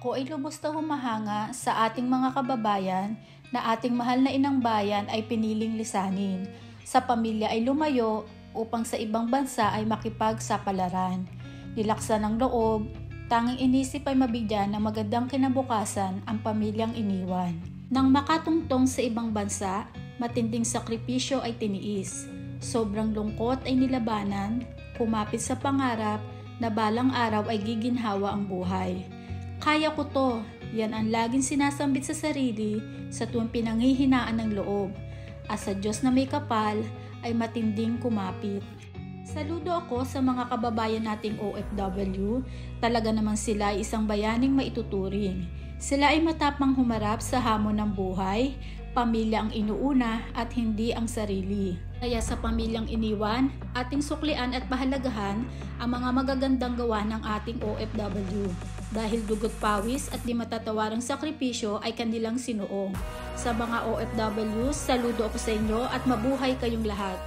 Ako ay lubos na humahanga sa ating mga kababayan na ating mahal na inang bayan ay piniling lisanin. Sa pamilya ay lumayo upang sa ibang bansa ay makipagsapalaran. Nilaksan ng loob, tanging inisip ay mabigyan ng magandang kinabukasan ang pamilyang iniwan. Nang makatungtong sa ibang bansa, matinding sakripisyo ay tiniis. Sobrang lungkot ay nilabanan, kumapit sa pangarap na balang araw ay giginhawa ang buhay. Kaya ko to, yan ang laging sinasambit sa sarili sa tuwing pinanghihinaan ng loob. At sa Diyos na may kapal ay matinding kumapit. Saludo ako sa mga kababayan nating OFW, talaga naman sila ay isang bayaning maituturing. Sila ay matapang humarap sa hamon ng buhay, pamilya ang inuuna at hindi ang sarili. Kaya sa pamilyang iniwan, ating suklian at pahalagahan ang mga magagandang gawa ng ating OFW. Dahil dugot pawis at di matatawarang sakripisyo ay kanilang sinuong. Sa mga OFW, saludo ako sa inyo at mabuhay kayong lahat.